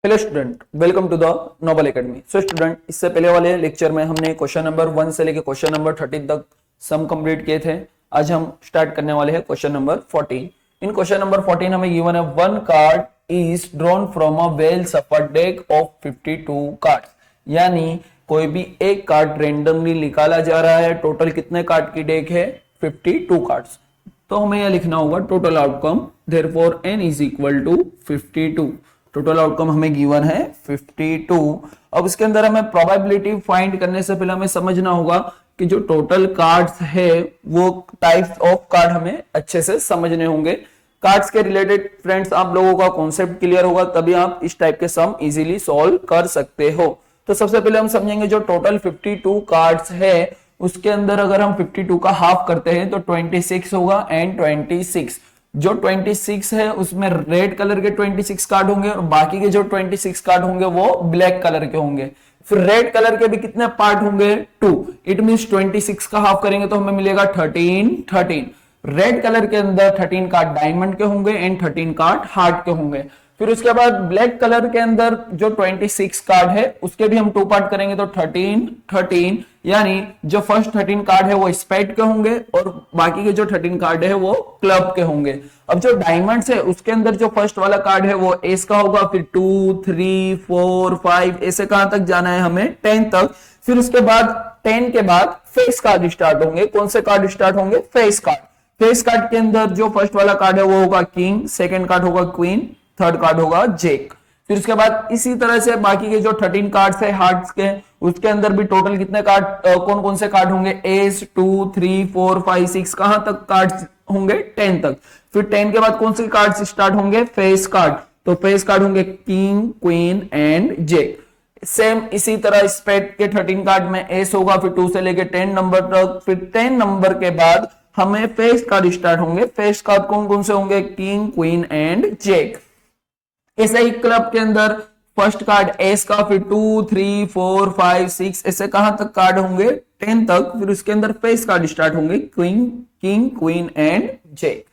Hello student, welcome to the Noble Academy. So student, इससे पहले वाले लेक्चर में हमने क्वेश्चन नंबर 1 से लेकर क्वेश्चन नंबर 13 तक सम कंप्लीट किए थे। आज हम स्टार्ट करने वाले हैं क्वेश्चन नंबर 14। इन क्वेश्चन नंबर 14 हमें गिवन है one card is drawn from a well suffered deck of 52 cards, यानी कोई भी एक कार्ड रेंडमली निकाला जा रहा है। टोटल कितने कार्ड की डेक है? 52 कार्ड्स। तो हमें यह लिखना होगा total outcome, therefore n is equal to 52। Total outcome हमें गिवन है 52। अब इसके अंदर हमें प्रोबेबिलिटी फाइंड करने से पहले हमें समझना होगा कि जो टोटल कार्ड्स है वो टाइप्स ऑफ कार्ड हमें अच्छे से समझने होंगे। कार्ड्स के रिलेटेड फ्रेंड्स आप लोगों का कॉन्सेप्ट क्लियर होगा तभी आप इस टाइप के सम इजीली सॉल्व कर सकते हो। तो सबसे पहले हम समझेंगे जो टोटल 52 कार्ड्स है उसके अंदर अगर हम 52 का हाफ करते हैं तो 26 होगा एंड 26। जो 26 है उसमें रेड कलर के 26 कार्ड होंगे और बाकी के जो 26 कार्ड होंगे वो ब्लैक कलर के होंगे। फिर रेड कलर के भी कितने पार्ट होंगे? 2। इट मींस 26 का हाफ करेंगे तो हमें मिलेगा 13। रेड कलर के अंदर 13 कार्ड डायमंड के होंगे एंड 13 कार्ड हार्ट के होंगे। फिर उसके बाद ब्लैक कलर के अंदर जो 26 कार्ड है उसके भी हम 2 पार्ट करेंगे तो 13, यानी जो फर्स्ट 13 कार्ड है वो स्पेड के होंगे और बाकी के जो 13 कार्ड है वो क्लब के होंगे। अब जो डायमंड्स है उसके अंदर जो फर्स्ट वाला कार्ड है वो एस का होगा, फिर 2, 3, 4, 5 ऐसे कहां तक जाना है हमें? 10 तक। फिर उसके बाद 10 के बाद फेस कार्ड स्टार्ट होंगे। कौन से कार्ड स्टार्ट होंगे? Face card. फेस कार्ड के अंदर जो फर्स्ट वाला कार्ड है वो होगा किंग, सेकेंड कार्ड होगा क्वीन, थर्ड कार्ड होगा जेक। फिर उसके बाद इसी तरह से बाकी के जो 13 कार्ड्स है हार्ट्स के उसके अंदर भी टोटल कितने कार्ड कौन कौन से कार्ड होंगे? एस, 2, 3, 4, 5, 6 कहां तक कार्ड्स होंगे? 10 तक। फिर 10 के बाद कौन से कार्ड्स स्टार्ट होंगे? Face card. तो फेस कार्ड होंगे king, queen and Jake. Same इसी तरह स्पेड के 13 कार्ड में एस होगा, फिर 2 से लेके 10 नंबर तक। फिर 10 नंबर के बाद हमें फेस कार्ड स्टार्ट होंगे। फेस कार्ड कौन कौन से होंगे? किंग, क्वीन एंड जेक। ऐसे ही क्लब के अंदर फर्स्ट कार्ड एस का, फिर 2, 3, 4, 5, 6 ऐसे कहां तक कार्ड होंगे? 10 तक। फिर उसके अंदर फेस कार्ड स्टार्ट होंगे किंग, क्वीन एंड जेक।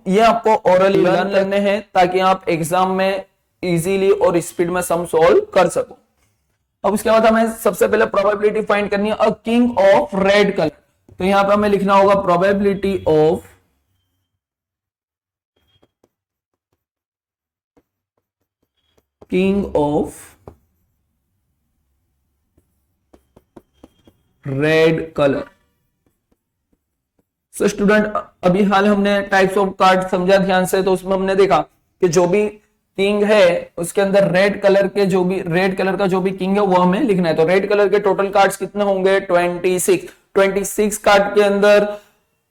ये आपको ओरली लर्न करने हैं ताकि आप एग्जाम में इजीली और स्पीड में सम सॉल्व कर सको। अब उसके बाद हमें सबसे पहले प्रोबेबिलिटी फाइंड करनी है a king of red colour. तो यहां पर हमें लिखना होगा probability of king of red colour. So student, अभी हाल हमने टाइप्स ऑफ कार्ड समझा ध्यान से, तो उसमें हमने देखा कि जो भी किंग है उसके अंदर रेड कलर का जो भी किंग है वो हमें लिखना है। तो रेड कलर के टोटल कार्ड्स कितने होंगे? 26 कार्ड के अंदर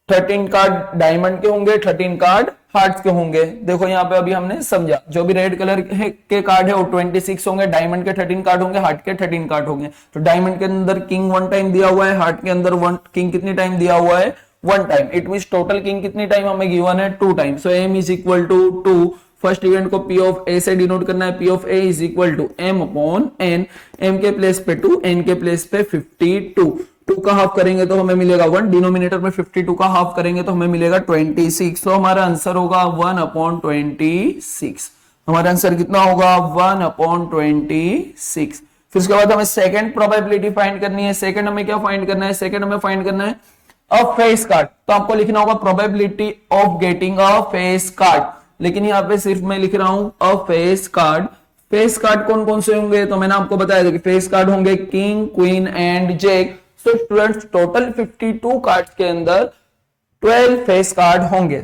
13 कार्ड डायमंड के होंगे, 13 कार्ड हार्ट्स के होंगे। देखो यहाँ पे अभी हमने समझा जो भी रेड कलर के कार्ड है वो 26 होंगे, डायमंड के 13 कार्ड होंगे, हार्ट के 13 कार्ड होंगे। तो डायमंड के अंदर किंग 1 टाइम दिया हुआ है, हार्ट के अंदर किंग कितनी टाइम दिया हुआ है? 1 time. It means total king कितनी टाइम हमें गिवन है? 2 time. So m is equal to 2। First event को P ऑफ A से डिनोट करना है। P of A is equal to m upon n। m के प्लेस पे 2, n के प्लेस पे 52। 2 का हाफ करेंगे तो हमें मिलेगा 1, डिनोमिनेटर में 52 का हाफ करेंगे तो हमें मिलेगा 26। तो हमारा आंसर होगा 1 अपॉन 26। हमारा आंसर कितना होगा? 1 अपॉन 26। फिर उसके बाद हमें सेकंड प्रोबेबिलिटी फाइंड करनी है। सेकंड हमें क्या फाइंड करना है? सेकंड हमें फाइंड करना है अ फेस कार्ड। तो आपको लिखना होगा probability of getting a face card, लेकिन यहाँ पे सिर्फ मैं लिख रहा हूं अ फेस कार्ड। फेस कार्ड कौन कौन से होंगे? तो मैंने आपको बताया था कि फेस कार्ड होंगे king, queen and Jake. So students, total 52 cards के अंदर 12 फेस कार्ड होंगे।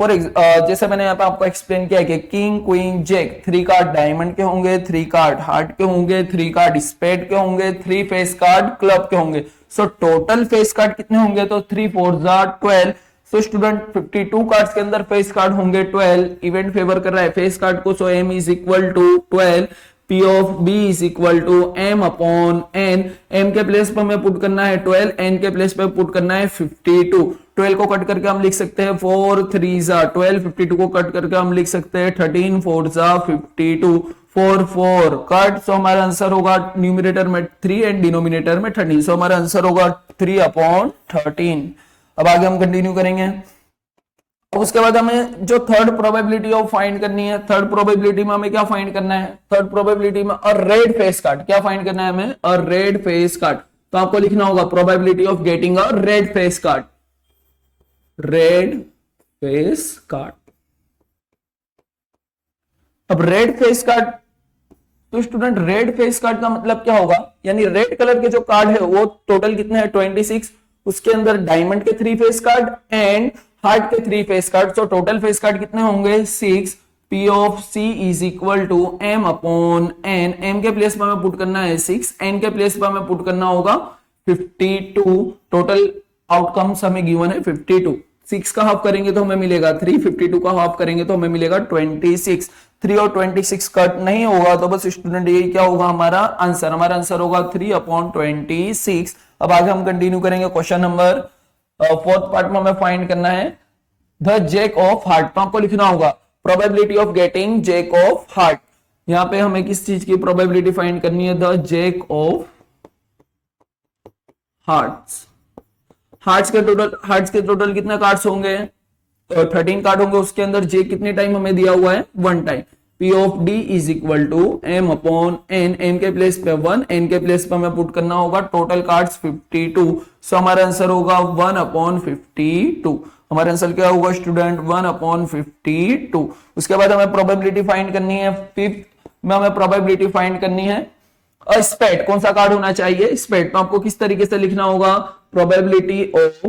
जैसे मैंने यहाँ पे आपको एक्सप्लेन किया कि किंग, क्वीन, जेक 3 कार्ड डायमंड के होंगे, 3 कार्ड हार्ट के होंगे, 3 कार्ड स्पेड के होंगे, 3 फेस कार्ड क्लब के होंगे। सो टोटल फेस कार्ड कितने होंगे? तो 3 4 12। सो स्टूडेंट, 52 कार्ड्स के अंदर फेस कार्ड होंगे 12। इवेंट फेवर कर रहा है फेस कार्ड को, so m is equal to 12। P of B is equal to m upon n। m के प्लेस पर हमें पुट करना है 12, n के प्लेस पर पुट करना है 52। 12 को कट करके हम लिख सकते हैं 4 3 12। 52 को कट करके हम लिख सकते हैं 13 4 52। 4 4 कट। सो हमारा आंसर होगा न्यूमरेटर में 3 एंड डिनोमिनेटर में 13। सो हमारा आंसर होगा 3 अपॉन 13। अब आगे हम कंटिन्यू करेंगे। अब उसके बाद हमें जो थर्ड प्रोबेबिलिटी ऑफ फाइंड करनी है, थर्ड प्रोबेबिलिटी में हमें क्या फाइंड करना है, थर्ड प्रोबेबिलिटी में अ रेड फेस कार्ड, क्या फाइंड करना है हमें, अ रेड फेस कार्ड। तो आपको लिखना होगा probability of getting a red face card, red face card. अब रेड फेस कार्ड, तो स्टूडेंट रेड फेस कार्ड का मतलब क्या होगा, यानी रेड कलर के जो कार्ड है वो टोटल कितने हैं 26, उसके अंदर डायमंड के 3 फेस कार्ड एंड हार्ट के 3 फेस कार्ड, तो टोटल फेस कार्ड कितने होंगे 6। P of C is equal to M upon N, M के प्लेस पर हमें पुट करना है 6, N के प्लेस पर हमें पुट करना होगा 52। टोटल आउटकम्स हमें गिवन है 52, 6 का हाफ करेंगे तो हमें मिलेगा 3, 52 का हाफ करेंगे तो हमें मिलेगा 26। 3 और 26 कट नहीं होगा तो बस स्टूडेंट ये क्या होगा हमारा आंसर, हमारा आंसर होगा 3 अपॉन 26। अब आगे हम कंटिन्यू करेंगे क्वेश्चन नंबर फोर्थ पार्ट में हमें फाइंड करना है द जैक ऑफ हार्ट। तो आपको लिखना होगा probability of getting jack of heart. यहां पे हमें किस चीज की प्रोबेबिलिटी फाइंड करनी है, the jack of hearts. Hearts के टोटल कितने कार्ड्स होंगे, 13 कार्ड होंगे, उसके अंदर जे कितने टाइम हमें दिया हुआ है 1 time. P of D is equal to M upon N, M के प्लेस पे 1, N के प्लेस पे हमें पुट करना होगा टोटल कार्ड्स 52, सो हमारा आंसर होगा 1 अपॉन 52। हमारा आंसर क्या होगा स्टूडेंट 1 अपॉन 52। उसके बाद हमें प्रोबेबिलिटी फाइंड करनी है, फिफ्थ में हमें प्रोबेबिलिटी फाइंड करनी है स्पेड, कौन सा कार्ड होना चाहिए स्पेड। तो आपको किस तरीके से लिखना होगा, probability of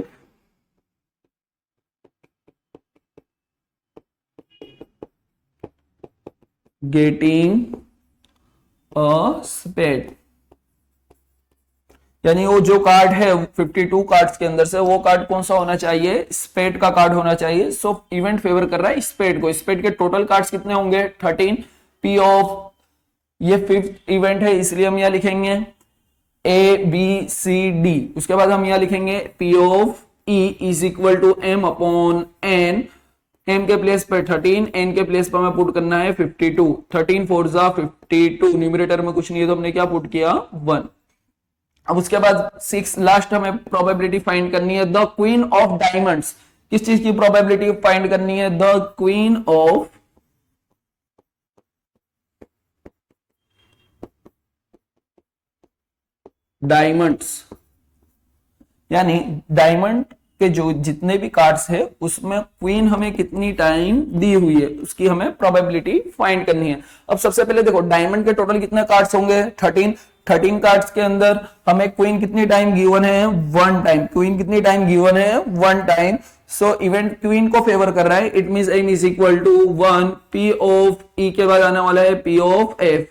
getting a spade, यानी वो जो कार्ड है 52 कार्ड्स के अंदर से वो कार्ड कौन सा होना चाहिए, स्पेड का कार्ड होना चाहिए। सो इवेंट फेवर कर रहा है स्पेड को। स्पेड के टोटल कार्ड्स कितने होंगे 13। P ऑफ, ये फिफ्थ इवेंट है इसलिए हम यहां लिखेंगे ABCD। उसके बाद हम यहां लिखेंगे P of E is equal to M upon N, M के प्लेस पर 13, N के प्लेस पर हमें पुट करना है 52, 13 4 जा 52, न्यूमरेटर में कुछ नहीं है तो हमने क्या पुट किया 1। अब उसके बाद 6 लास्ट हमें प्रोबेबिलिटी फाइंड करनी है द क्वीन ऑफ डायमंड्स। किस चीज की प्रोबेबिलिटी फाइंड करनी है, द क्वीन ऑफ डायमंड्स, यानी डायमंड के जो जितने भी कार्ड्स है उसमें क्वीन हमें कितनी टाइम दी हुई है उसकी हमें प्रोबेबिलिटी फाइंड करनी है। अब सबसे पहले देखो डायमंड के टोटल कितने कार्ड्स होंगे 13 कार्ड्स के अंदर हमें क्वीन कितनी टाइम गिवन है 1 टाइम, क्वीन कितनी टाइम गिवन है 1 टाइम। सो इवेंट क्वीन को फेवर कर रहा है, it means n is equal to 1। P of E के बाद आने वाला है P ऑफ F,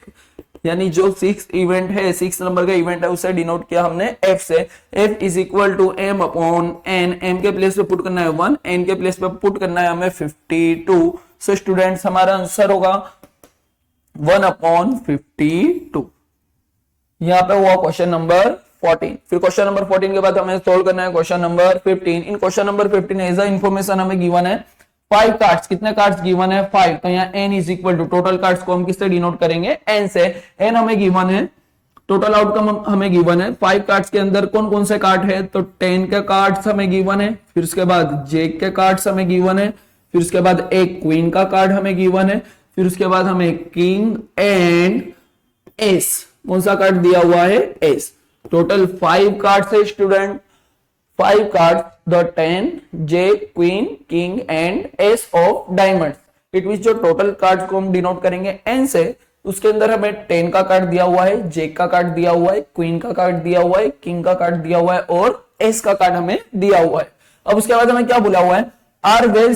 यानी जो 6 इवेंट है 6 नंबर का इवेंट है उसे डिनोट किया हमने F से। F is equal to M upon N, M के प्लेस पे पुट करना है 1, N के प्लेस पे पुट करना है हमें 52। सो स्टूडेंट्स हमारा आंसर होगा 1 अपॉन 52। यहाँ पे हुआ क्वेश्चन नंबर 14। फिर क्वेश्चन नंबर 14 के बाद हमें सोल्व करना है question number 15। In question number 15 as a information हमें गिवन है 5 कार्ड्स, कितने कार्ड्स गिवन है 5, तो यहाँ n is equal to total cards को हम किससे डिनोट करेंगे n से। n हमें गिवन है, टोटल आउटकम हमें गिवन है 5 कार्ड्स के अंदर कौन कौन से कार्ड है, तो 10 के कार्ड्स हमें गिवन है, फिर उसके बाद जैक के कार्ड्स हमें गिवन है, फिर उसके बाद एक क्वीन का कार्ड हमें गिवन है, फिर उसके बाद हमें किंग एंड एस, कौन सा कार्ड दिया हुआ है एस। टोटल 5 कार्ड्स है student, 5 cards, the 10 jack queen king and ace of diamonds. It means जो टोटल कार्ड्स को हम डिनोट करेंगे एन से, उसके अंदर हमें 10 का कार्ड दिया हुआ है, जैक का कार्ड दिया हुआ है, क्वीन का कार्ड दिया हुआ है, किंग का कार्ड दिया हुआ है और एस का कार्ड हमें दिया हुआ है। अब उसके बाद हमें क्या बोला हुआ है, are well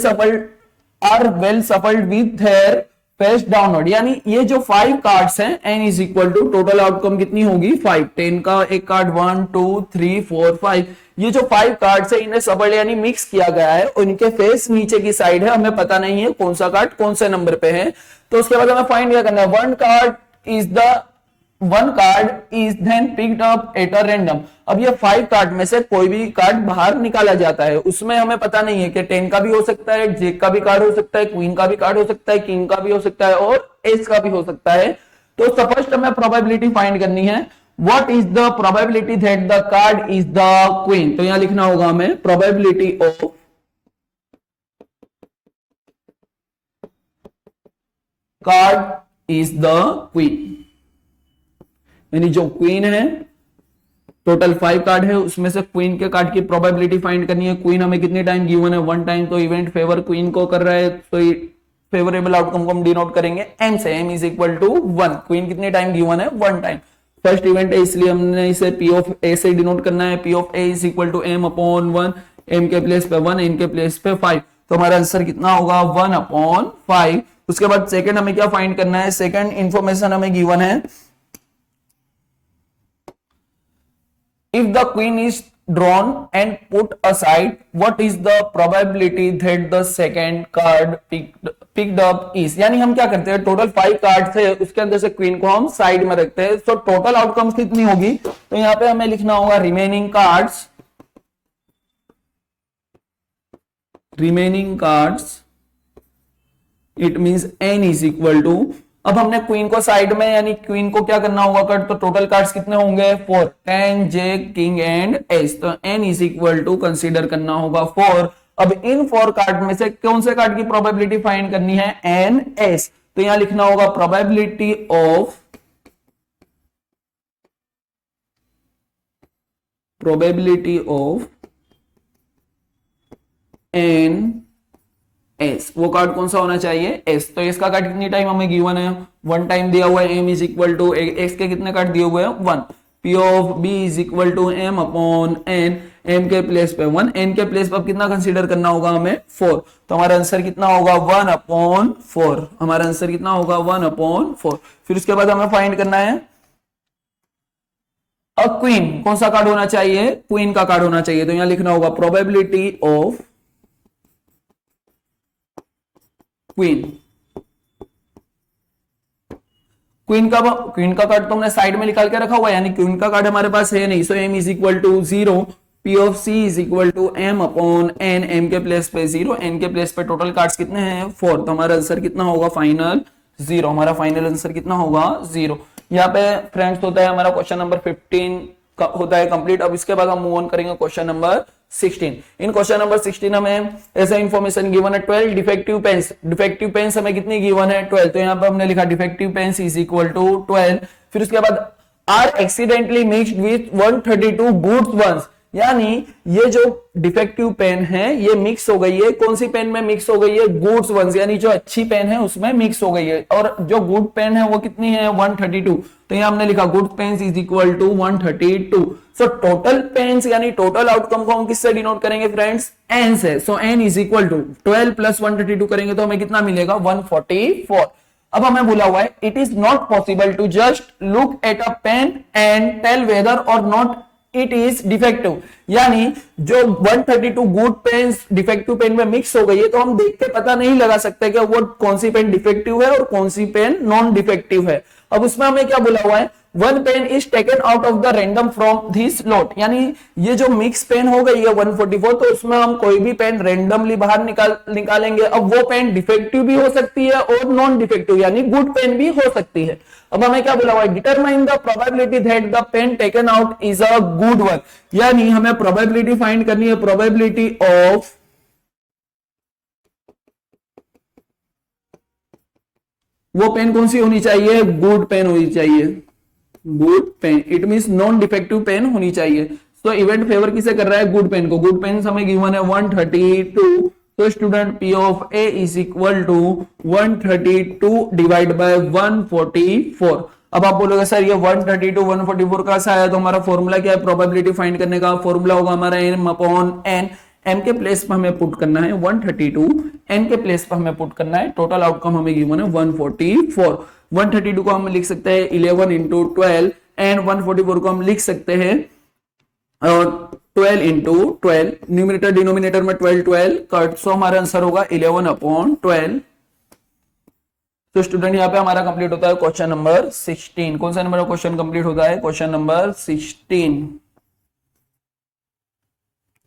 shuffled with their face downward, यानी ये जो 5 कार्ड्स हैं n is equal to total outcome कितनी होगी 5, 10 का एक कार्ड 1 2 3 4 5, ये जो 5 कार्ड्स है इन्हें सफल यानी मिक्स किया गया है, उनके फेस नीचे की साइड है, हमें पता नहीं है कौन सा कार्ड कौन से नंबर पे है। तो उसके बाद हमें फाइंड क्या करना है, one card is then picked up at a random. अब ये 5 कार्ड में से कोई भी कार्ड बाहर निकाला जाता है, उसमें हमें पता नहीं है कि 10 का भी हो सकता है, जैक का भी कार्ड हो सकता है, क्वीन का भी कार्ड हो सकता है, किंग का भी हो सकता है और एस का भी हो सकता है। तो फर्स्ट हमें प्रोबेबिलिटी फाइंड करनी है, what is the probability that the card is the queen. तो यहां लिखना होगा हमें probability of card is the queen, यानी जो क्वीन है, टोटल 5 कार्ड है, उसमें से क्वीन के कार्ड की प्रोबेबिलिटी फाइंड करनी है। क्वीन हमें कितनी टाइम गिवन है, 1 टाइम, तो इवेंट फेवर क्वीन को कर रहा है, तो फेवरेबल आउटकम को हम डिनोट करेंगे एम से, M is equal to 1। Queen कितने टाइम गिवन है, 1 टाइम। फर्स्ट इवेंट है इसलिए हमने इसे पी ऑफ ए से डिनोट करना है, P of A is equal to M upon 1, M के प्लेस पे 1, एन के प्लेस पे 5, तो हमारा आंसर कितना होगा 1 अपॉन 5। उसके बाद सेकंड हमें क्या फाइंड करना है, सेकंड इंफॉर्मेशन हमें गिवन है, if the queen is drawn and put aside, what is the probability that the second card picked up is, यानी हम क्या करते हैं, टोटल 5 कार्ड है, उसके अंदर से क्वीन को हम साइड में रखते हैं, तो टोटल आउटकम्स कितनी होगी, तो यहां पे हमें लिखना होगा remaining cards, it means n is equal to, अब हमने क्वीन को साइड में, यानी क्वीन को क्या करना होगा कट, तो टोटल कार्ड्स कितने होंगे 4, 10 जे किंग एंड एस, तो n is equal to consider करना होगा 4। अब इन 4 कार्ड में से कौन से कार्ड की प्रोबेबिलिटी फाइंड करनी है, एन एस, तो यहां लिखना होगा प्रोबेबिलिटी ऑफ एन एस, वो कार्ड कौन सा होना चाहिए, एस, तो एस का कार्ड कितनी टाइम हमें गिवन है, 1 टाइम दिया हुआ है, M is equal to, X के कितने कार्ड दिए हुए हैं 1, P of B is equal to M upon N, M के प्लेस पे 1, एन के प्लेस पे अब कितना कंसीडर करना होगा हमें 4, तो हमारा आंसर कितना होगा 1 अपॉन 4, हमारा आंसर कितना होगा 1 अपॉन 4। फिर उसके बाद हमें फाइंड करना है अ क्वीन, कौन सा कार्ड होना चाहिए, क्वीन का कार्ड होना चाहिए, तो यहां लिखना होगा प्रोबेबिलिटी ऑफ क्वीन, क्वीन का कार्ड तो हमने साइड में निकाल के रखा हुआ है, यानी क्वीन का कार्ड हमारे पास है नहीं, so M is equal to 0, P of C is equal to M upon N, M के प्लेस पे 0, एन के प्लेस पे टोटल कार्ड्स कितने हैं 4, तो हमारा आंसर कितना होगा फाइनल 0, हमारा फाइनल आंसर कितना होगा 0। यहाँ पे फ्रेंड्स होता है हमारा क्वेश्चन नंबर 15 का होता है कंप्लीट। अब इसके बाद हम मूव ऑन करेंगे क्वेश्चन नंबर 16। इन क्वेश्चन नंबर 16 हमें ऐसा इंफॉर्मेशन गिवन है 12 डिफेक्टिव पेन्स, डिफेक्टिव पेन्स हमें कितनी गिवन है 12, तो यहाँ पे हमने लिखा defective pens is equal to 12। फिर उसके बाद are accidentally mixed with 132 goods ones, यानी ये जो डिफेक्टिव पेन है ये मिक्स हो गई है, कौन सी पेन में मिक्स हो गई है, गुड्स वंस, यानी जो अच्छी पेन है उसमें मिक्स हो गई है, और जो गुड पेन है वो कितनी है 132, तो यहां हमने लिखा good pens is equal to 132। So total pens यानी टोटल आउटकम को हम किससे डिनोट करेंगे फ्रेंड्स, एन से, so N is equal to 12 plus 132 करेंगे तो हमें कितना मिलेगा 144। अब हमें बोला हुआ है it is not possible to just look at a pen and tell whether or not it is defective, यानी जो 132 गुड पेन डिफेक्टिव पेन में मिक्स हो गई है तो हम देख के पता नहीं लगा सकते कि वो कौन सी पेन डिफेक्टिव है और कौन सी पेन नॉन डिफेक्टिव है। अब उसमें हमें क्या बोला हुआ है, one pen is taken out of the random from this lot, यानी ये जो मिक्स पेन हो गई है 144 तो उसमें हम कोई भी पेन रैंडमली बाहर निकालेंगे। अब वो पेन डिफेक्टिव भी हो सकती है और नॉन डिफेक्टिव यानी गुड पेन भी हो सकती है। अब हमें क्या बोला हुआ है, determine the probability that the pen taken out is a good one, यानी हमें प्रोबेबिलिटी फाइंड करनी है, प्रोबेबिलिटी ऑफ वो पेन कौन सी होनी चाहिए, गुड पेन होनी चाहिए, good pen, it means non defective pen होनी चाहिए। तो इवेंट फेवर किसे कर रहा है, गुड पेन को, गुड पेन हमें गिवन है 132, तो student P of A is equal to 132 divide by 144। अब आप बोलोगे सर ये 132 144 का सा आया, तो हमारा फॉर्मूला क्या है प्रोबेबिलिटी फाइंड करने का, फॉर्मूला होगा हमारा एम अपॉन एन, एम के प्लेस पर हमें पुट करना है 132, एन के प्लेस पर हमें पुट करना है, टोटल आउटकम हमें गिवन है 144। 132 को हम लिख सकते हैं 11 इंटू 12 एंड 144 को हम लिख सकते हैं और 12 इंटू 12, न्यूमिनेटर डिनोमिनेटर में 12 कट, सो हमारा आंसर होगा 11 अपॉन 12। तो स्टूडेंट यहाँ पे हमारा कंप्लीट होता है क्वेश्चन नंबर 16। कौन सा नंबर का क्वेश्चन कंप्लीट होता है, क्वेश्चन नंबर 16।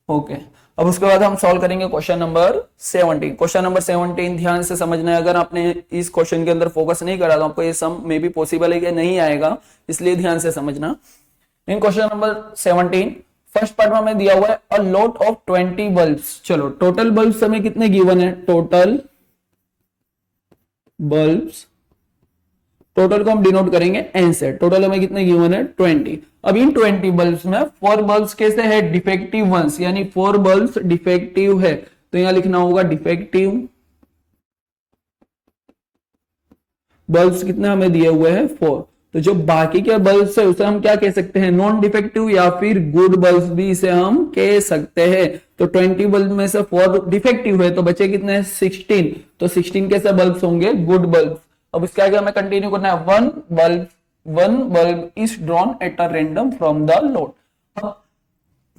ओके अब उसके बाद हम सॉल्व करेंगे क्वेश्चन नंबर 17। क्वेश्चन नंबर 17 ध्यान से समझना है, अगर आपने इस क्वेश्चन के अंदर फोकस नहीं करा तो आपको ये सम में भी पॉसिबल है कि नहीं आएगा, इसलिए ध्यान से समझना। इन क्वेश्चन नंबर 17 फर्स्ट पार्ट में हमें दिया हुआ है अ लॉट ऑफ 20 बल्ब्स। चलो टोटल बल्ब्स हमें कितने गिवन है, टोटल बल्ब्स टोटल को हम डिनोट करेंगे एन से। टोटल हमें कितने गिवन है 20। अब इन 20 बल्ब्स में 4 बल्ब्स कैसे है डिफेक्टिव वंस, यानी 4 बल्ब्स डिफेक्टिव है, तो यहां लिखना होगा डिफेक्टिव बल्ब्स कितने हमें दिए हुए हैं 4। तो जो बाकी के बल्ब्स है उसे हम क्या कह सकते हैं नॉन डिफेक्टिव या फिर गुड बल्ब्स भी इसे हम कह सकते हैं। तो 20 बल्ब में से 4 डिफेक्टिव है तो बचे कितने 16। तो 16 कैसे बल्ब्स होंगे गुड बल्ब। अब इसके आगे हमें कंटिन्यू करना है one bulb is drawn at a random from the load.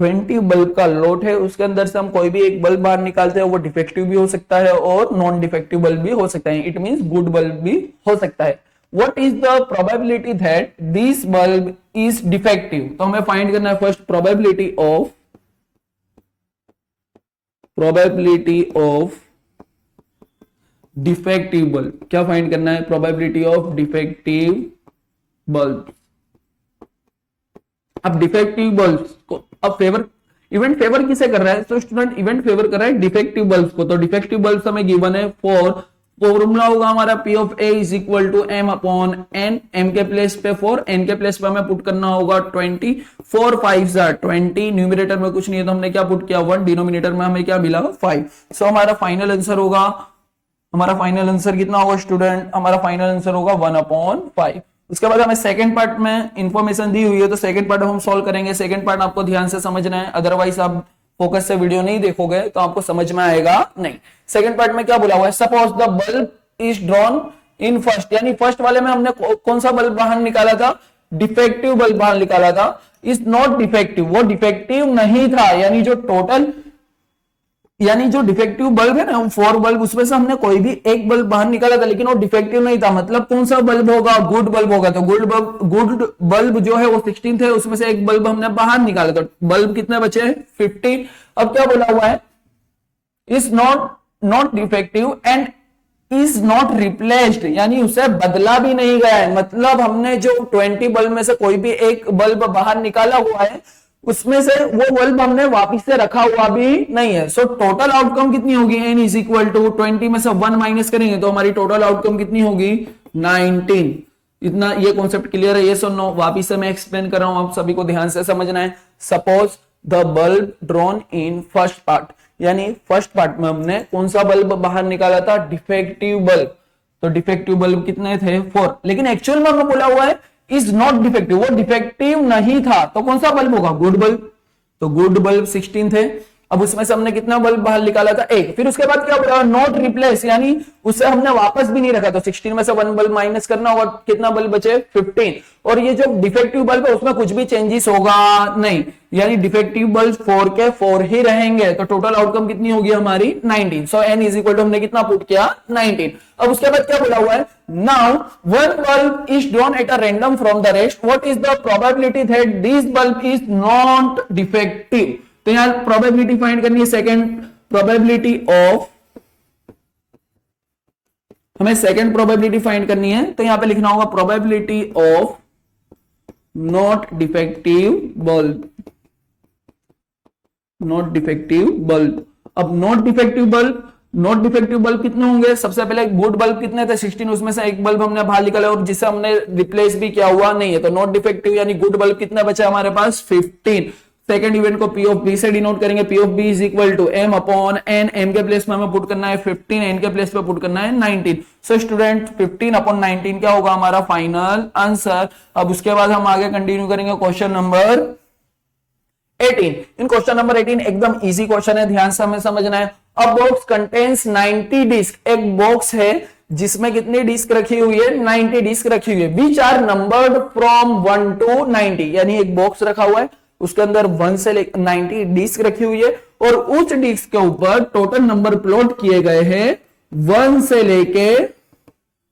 20 bulb का लोट है, उसके अंदर से हम कोई भी एक बल्ब बाहर निकालते हैं, वो डिफेक्टिव भी हो सकता है और नॉन डिफेक्टिव बल्ब भी हो सकता है, इट मींस गुड बल्ब भी हो सकता है। What is the probability that this bulb is defective, तो हमें फाइंड करना है first probability of defective bulb. क्या फाइंड करना है प्रोबेबिलिटी ऑफ डिफेक्टिव बल्ब। अब डिफेक्टिव बल्ब को अब इवेंट फेवर किसे कर रहा है, तो स्टूडेंट इवेंट फेवर कर रहा है डिफेक्टिव बल्ब को। तो डिफेक्टिव बल्ब हमें गिवन है 4, फॉर्मूला होगा हमारा P of A is equal to M upon N, M के प्लेस पे 4, N के प्लेस पे हमें पुट करना होगा 20, 4 5 20, न्यूमरेटर में कुछ नहीं है तो हमने क्या पुट किया 1, डिनोमिनेटर में हमें क्या मिला 5। सो हमारा फाइनल आंसर होगा, हमारा फाइनल आंसर कितना होगा स्टूडेंट, हमारा फाइनल आंसर होगा 1/5। उसके बाद हमें सेकंड पार्ट में इंफॉर्मेशन दी हुई है तो सेकंड पार्ट हम सॉल्व करेंगे। सेकंड पार्ट आपको ध्यान से समझना है, अदरवाइज आप फोकस से वीडियो नहीं देखोगे तो आपको समझ में आएगा नहीं। सेकंड पार्ट में क्या बोला हुआ है, suppose the bulb is drawn in first, यानी फर्स्ट वाले में हमने कौन सा बल्ब बाहर निकाला था, डिफेक्टिव बल्ब बाहर निकाला था। इज नॉट डिफेक्टिव, वो डिफेक्टिव नहीं था, यानी जो डिफेक्टिव बल्ब है ना 4 बल्ब, उसमें से हमने कोई भी एक बल्ब बाहर निकाला था लेकिन वो डिफेक्टिव नहीं था, मतलब कौन सा बल्ब होगा गुड बल्ब होगा। तो गुड बल्ब जो है वो 16 थे, उसमें से एक बल्ब हमने बाहर निकाला, तो बल्ब कितने बचे 15। अब क्या बोला हुआ है, is not defective and is not replaced, यानी उसे बदला भी नहीं गया है, मतलब हमने जो 20 बल्ब में से कोई भी एक बल्ब बाहर निकाला हुआ है उसमें से वो बल्ब हमने वापिस से रखा हुआ भी नहीं है। सो टोटल आउटकम कितनी होगी, n इज इक्वल टू 20 में से 1 माइनस करेंगे तो हमारी टोटल आउटकम कितनी होगी 19। इतना ये कॉन्सेप्ट क्लियर है, ये सुनो वापिस से मैं एक्सप्लेन कर रहा हूं, आप सभी को ध्यान से समझना है। Suppose the bulb drawn in first part, यानी फर्स्ट पार्ट में हमने कौन सा बल्ब बाहर निकाला था, डिफेक्टिव बल्ब। तो डिफेक्टिव बल्ब कितने थे 4, लेकिन एक्चुअल में हमें बोला हुआ है इज नॉट डिफेक्टिव, वो डिफेक्टिव नहीं था, तो कौन सा बल्ब होगा गुड बल्ब। तो गुड बल्ब 16 थे, अब उसमें से हमने कितना बल्ब बाहर निकाला था 1। फिर उसके बाद क्या बोला नॉट रिप्लेस, यानी उसे हमने वापस भी नहीं रखा, तो 16 में से 1 बल्ब माइनस करना होगा, कितना बल्ब बचे 15। और ये जो डिफेक्टिव बल्ब है उसमें कुछ भी चेंजेस होगा नहीं, यानी डिफेक्टिव बल्ब 4 के 4 ही रहेंगे, तो टोटल आउटकम कितनी होगी हमारी 19। सो n इज इक्वल टू हमने कितना पुट किया 19। अब उसके बाद क्या बोला हुआ है, now one bulb is drawn at a random from the rest, what is the probability that this bulb is not defective. तो यहां प्रोबेबिलिटी फाइंड करनी है, सेकंड प्रोबेबिलिटी ऑफ, हमें सेकंड प्रोबेबिलिटी फाइंड करनी है, तो यहां पे लिखना होगा probability of not defective bulb, not defective bulb. अब नॉट डिफेक्टिव बल्ब कितने होंगे, सबसे पहले गुड बल्ब कितने थे 16, उसमें से एक बल्ब हमने बाहर निकाला और जिसे हमने रिप्लेस भी किया हुआ नहीं है, तो नॉट डिफेक्टिव यानी गुड बल्ब कितने बचे हमारे पास 15। सेकंड इवेंट को P ऑफ B से डिनोट करेंगे, P of B is equal to M upon N, M के प्लेस में हमें पुट करना है 15, N के प्लेस पे पुट करना है 19। सो स्टूडेंट 15 अपॉन 19 क्या होगा हमारा फाइनल आंसर। अब उसके बाद हम आगे कंटिन्यू करेंगे क्वेश्चन नंबर 18। इन क्वेश्चन नंबर 18 एकदम इजी क्वेश्चन है, ध्यान से हमें समझना है। अ बॉक्स कंटेन्स 90 डिस्क, एक बॉक्स है जिसमें कितनी डिस्क रखी हुई है 90 डिस्क रखी हुई है, which are numbered from 1 to 90, यानी एक बॉक्स रखा हुआ है उसके अंदर 1 से 90 डिस्क रखी हुई है और उस डिस्क के ऊपर टोटल नंबर प्लॉट किए गए हैं 1 से लेके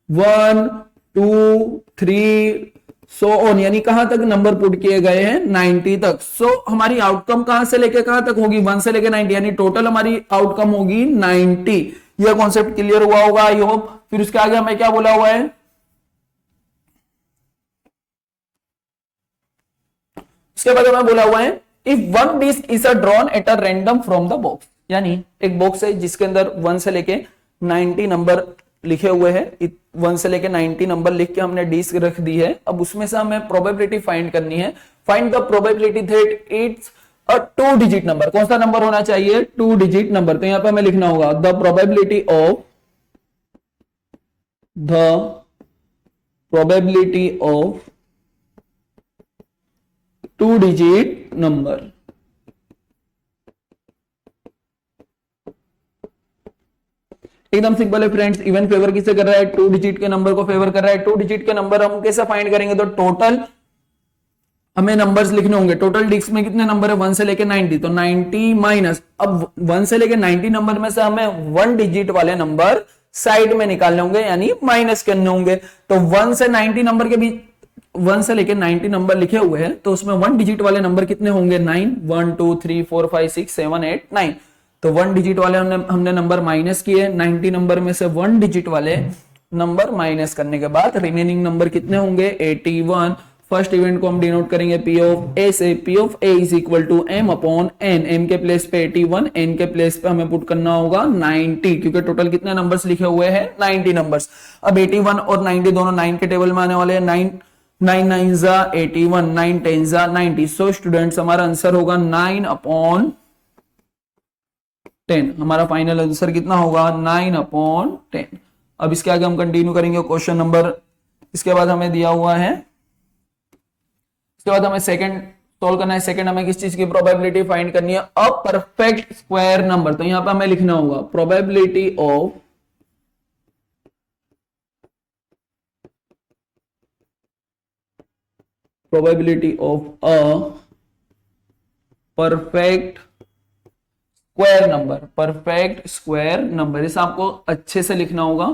1 2 3 सो ऑन, यानी कहां तक नंबर पुट किए गए हैं 90 तक। सो हमारी आउटकम कहां से लेके कहां तक होगी 1 से लेके 90, यानी टोटल हमारी आउटकम होगी 90। यह कॉन्सेप्ट क्लियर हुआ होगा आई होप। फिर उसके आगे हमें क्या बोला हुआ है, उसके बाद हमें बोला हुआ है if one disc is a drawn at a random from the box, यानी एक बॉक्स है जिसके अंदर 1 से लेके 90 नंबर लिखे हुए हैं, 1 से लेके 90 नंबर लिख के हमने डिस्क रख दी है। अब उसमें से हमें प्रोबेबिलिटी फाइंड करनी है। Find the probability that it's a 2 digit number. कौन सा नंबर होना चाहिए? 2 डिजिट नंबर। तो यहां पे हमें लिखना होगा the probability of 2 digit number. एकदम सिंपल है फ्रेंड्स। इवन फेवर किसे कर रहा है? 2 डिजिट के नंबर को फेवर कर रहा है। 2 डिजिट के नंबर हम कैसे फाइंड करेंगे? तो टोटल हमें नंबर्स लिखने होंगे। टोटल डिस्क में कितने नंबर है? 1 से लेके 90। तो 90 माइनस, अब 1 से लेके 90 नंबर में से हमें 1 डिजिट वाले नंबर साइड में निकालने होंगे, यानी माइनस करने होंगे। तो 1 से 90 नंबर के बीच 1 से लेके 90 नंबर लिखे हुए हैं, तो उसमें 1 डिजिट वाले नंबर कितने होंगे? 9। 1 2 3 4 5 6 7 8 9। तो 1 डिजिट वाले हमने नंबर माइनस किए। 90 नंबर में से 1 डिजिट वाले नंबर माइनस करने के बाद रिमेनिंग नंबर कितने होंगे? 81। फर्स्ट इवेंट को हम डिनोट करेंगे P ऑफ A से। P of A is equal to M upon N। M के प्लेस पे 81, N के प्लेस पे हमें पुट करना होगा 90, क्योंकि टोटल कितने नंबर्स लिखे हुए हैं? 90 नंबर्स। अब 81 और 90 दोनों 9 के टेबल में आने वाले हैं। 9 9 जा 81, 9 10 जा 90। सो स्टूडेंट्स हमारा आंसर होगा 9 अपॉन 10। हमारा फाइनल आंसर कितना होगा? 9 अपॉन 10। अब इसके आगे हम कंटिन्यू करेंगे क्वेश्चन नंबर। इसके बाद हमें दिया हुआ है, इसके बाद हमें सेकंड सोल्व करना है। सेकंड हमें किस चीज की प्रोबेबिलिटी फाइंड करनी है? A perfect square number. तो यहां पे हमें लिखना होगा probability of a perfect square number. Perfect square number, इसे आपको अच्छे से लिखना होगा।